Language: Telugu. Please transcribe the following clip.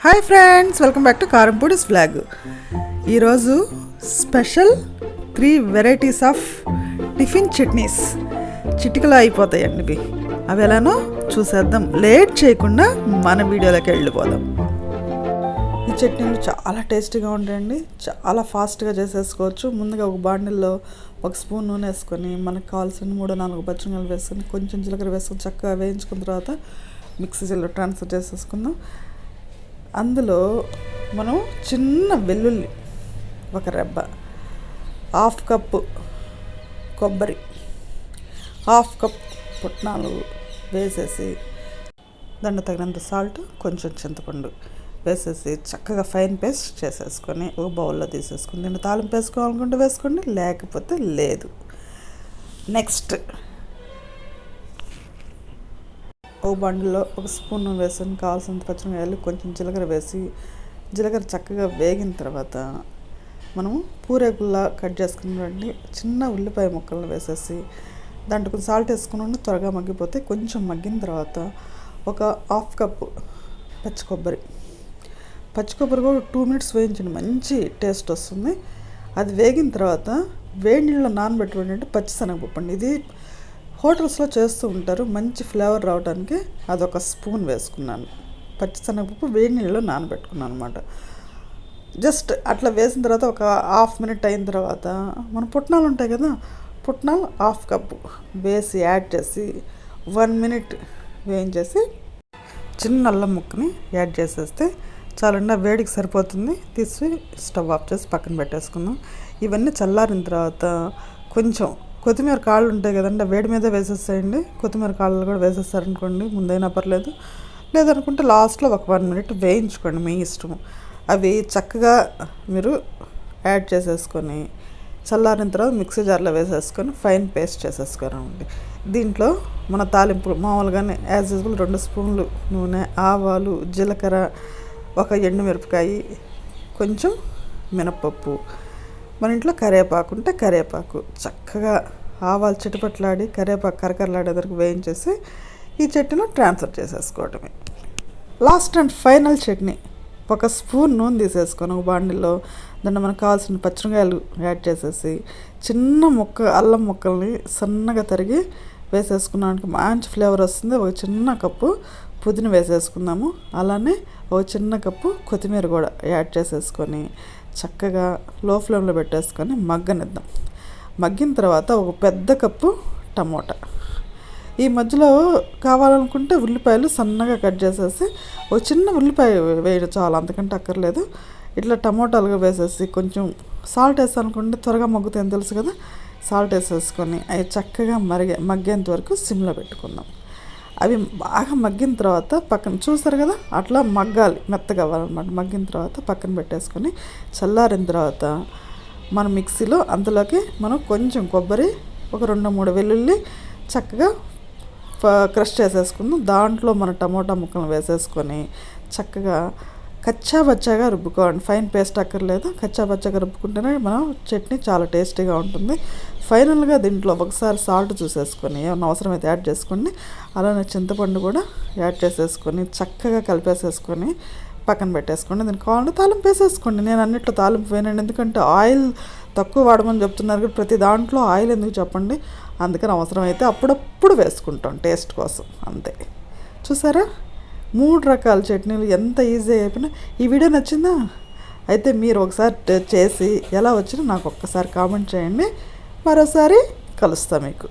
Hi friends, welcome back to Karyampudi'sVlog. ఈరోజు special 3 varieties of tiffin chutneys చిటికలో అయిపోతాయండి ఇవి. అవి ఎలానో చూసేద్దాం. లేట్ చేయకుండా మన వీడియోలోకి వెళ్ళిపోదాం. ఈ చట్నీలు చాలా టేస్టీగా ఉంటాయండి, చాలా ఫాస్ట్గా చేసేసుకోవచ్చు. ముందుగా ఒక బాండిల్లో 1 స్పూన్ నూనె వేసుకొని, మనకు కావాల్సిన 3-4 పచ్చిమిరపకాయలు వేసుకొని, కొంచెం జీలకర్ర వేసుకొని చక్కగా వేయించుకున్న తర్వాత మిక్సీ జార్లో ట్రాన్స్ఫర్ చేసేసుకుందాం. అందులో మనం చిన్న వెల్లుల్లి, 1 రెబ్బ, 1/2 కప్పు కొబ్బరి, 1/2 కప్ పుట్నాలు వేసేసి, దాంట్లో తగినంత సాల్ట్, కొంచెం చింతపండు వేసేసి చక్కగా ఫైన్ పేస్ట్ చేసేసుకొని ఒక బౌల్లో తీసేసుకుని, దీన్ని తాలింపు వేసుకోవాలనుకుంటే వేసుకోండి, లేకపోతే లేదు. నెక్స్ట్ ఒక బండిలో 1 స్పూన్ వేసుకొని కావాల్సినంత పచ్చిమిరపకాయలు, కొంచెం జీలకర్ర వేసి, జీలకర్ర చక్కగా వేగిన తర్వాత మనము పూరేకుల్లా కట్ చేసుకున్నటువంటి చిన్న ఉల్లిపాయ ముక్కలను వేసేసి, దాంట్లో కొంచెం సాల్ట్ వేసుకుని త్వరగా మగ్గిపోతే, కొంచెం మగ్గిన తర్వాత ఒక 1/2 కప్పు పచ్చి కొబ్బరి కూడా 2 మినిట్స్ వేయించండి, మంచి టేస్ట్ వస్తుంది. అది వేగిన తర్వాత వేడి నీళ్ళలో నానబెట్టుకుంటే పచ్చిశనగపప్పు అండి, ఇది హోటల్స్లో చేస్తూ ఉంటారు, మంచి ఫ్లేవర్ రావడానికి. అదొక స్పూన్ వేసుకున్నాను. పచ్చిశనగపప్పు వేడి నీళ్ళలో నానబెట్టుకున్నాను అనమాట. జస్ట్ అట్లా వేసిన తర్వాత ఒక 1/2 మినిట్ అయిన తర్వాత మన పుట్నాలు ఉంటాయి కదా, పుట్నాలు 1/2 కప్పు వేసి యాడ్ చేసి 1 మినిట్ వేయించేసి, చిన్న అల్లం ముక్కని యాడ్ చేసేస్తే చాలండి. ఆ వేడికి సరిపోతుంది. తీసి స్టవ్ ఆఫ్ చేసి పక్కన పెట్టేసుకుందాం. ఇవన్నీ చల్లారిన తర్వాత కొంచెం కొత్తిమీర కాళ్ళు ఉంటాయి కదండి, వేడి మీద వేసేసేయండి. కొత్తిమీర కాళ్ళు కూడా వేసేస్తారనుకోండి, ముందైనా పర్లేదు. లేదనుకుంటే లాస్ట్లో ఒక 1 మినిట్ వేయించుకోండి, మీ ఇష్టము. అవి చక్కగా మీరు యాడ్ చేసేసుకొని చల్లారిన తర్వాత మిక్సీ జార్లో వేసేసుకొని ఫైన్ పేస్ట్ చేసేసుకోరండి. దీంట్లో మన తాలింపు మామూలుగానే యాజ్ యూజువల్ 2 స్పూన్లు నూనె, ఆవాలు, జీలకర్ర, 1 ఎండుమిరపకాయ, కొంచెం మినపప్పు, మన ఇంట్లో కరివేపాకు ఉంటే కరివేపాకు, చక్కగా ఆవాలు చిటపట్లాడి కరివేపాకు కరకరలాడే వరకు వేయించేసి ఈ చట్నీలో ట్రాన్స్ఫర్ చేసేసుకోవటమే. Last and final chutney 1 spoon నూనె తీసేసుకొని ఒక బాండిల్లో దాంట్లో మనకు కావాల్సిన పచ్చిమిరపకాయలు యాడ్ చేసేసి, చిన్న అల్లం ముక్కల్ని సన్నగా తరిగి వేసేసుకున్నానికి మంచి ఫ్లేవర్ వస్తుంది. 1 చిన్న కప్పు పుదీనా వేసేసుకుందాము. అలానే 1 చిన్న కప్పు కొత్తిమీర కూడా యాడ్ చేసేసుకొని చక్కగా లో ఫ్లేమ్లో పెట్టేసుకొని మగ్గనిద్దాం. మగ్గిన తర్వాత 1 పెద్ద కప్పు టమోటా, ఈ మధ్యలో కావాలనుకుంటే ఉల్లిపాయలు సన్నగా కట్ చేసేసి 1 చిన్న ఉల్లిపాయ వేయడం చాలా, అంతకంటే అక్కర్లేదు. ఇట్లా టమోటాలుగా వేసేసి కొంచెం సాల్ట్ వేసానుకుంటే త్వరగా మగ్గుతాయని తెలుసు కదా, సాల్ట్ వేసేసుకొని అవి చక్కగా మగ్గేంత వరకు సిమ్లో పెట్టుకుందాం. అవి బాగా మగ్గిన తర్వాత పక్కన చూస్తారు కదా, అట్లా మగ్గాలి, మెత్తగా అవ్వాలన్నమాట. మగ్గిన తర్వాత పక్కన పెట్టేసుకొని చల్లారిన తర్వాత మన మిక్సీలో అందులోకి మనం కొంచెం కొబ్బరి, 2-3 వెల్లుల్లి చక్కగా క్రష్ చేసేసుకుందాం. దాంట్లో మన టమోటా ముక్కలు వేసేసుకొని చక్కగా కచ్చాబచ్చాగా రుబ్బుకోండి. ఫైన్ పేస్ట్ అక్కర్లేదు, కచ్చాబచ్చాగా రుబ్బుకుంటేనే మనం చట్నీ చాలా టేస్టీగా ఉంటుంది. ఫైనల్గా దీంట్లో ఒకసారి సాల్ట్ చూసేసుకొని ఏమన్నా అవసరమైతే యాడ్ చేసుకోండి. అలానే చింతపండు కూడా యాడ్ చేసేసుకొని చక్కగా కలిపేసేసుకొని పక్కన పెట్టేసుకోండి. దీనికి కావాలంటే తాలింపు వేసేసుకోండి. నేను అన్నిట్లో తాలింపు వేయనండి, ఎందుకంటే ఆయిల్ తక్కువ వాడమని చెప్తున్నారు కదా, ప్రతి దాంట్లో ఆయిల్ ఎందుకు చెప్పండి. అందుకని అవసరమైతే అప్పుడప్పుడు వేసుకుంటాం టేస్ట్ కోసం, అంతే. చూసారా, 3 రకాల చట్నీలు ఎంత ఈజీ అయిపోయినా. ఈ వీడియో నచ్చిందా? అయితే మీరు ఒకసారి చేసి ఎలా వచ్చినా నాకు ఒక్కసారి కామెంట్ చేయండి. మరోసారి కలుస్తా మీకు.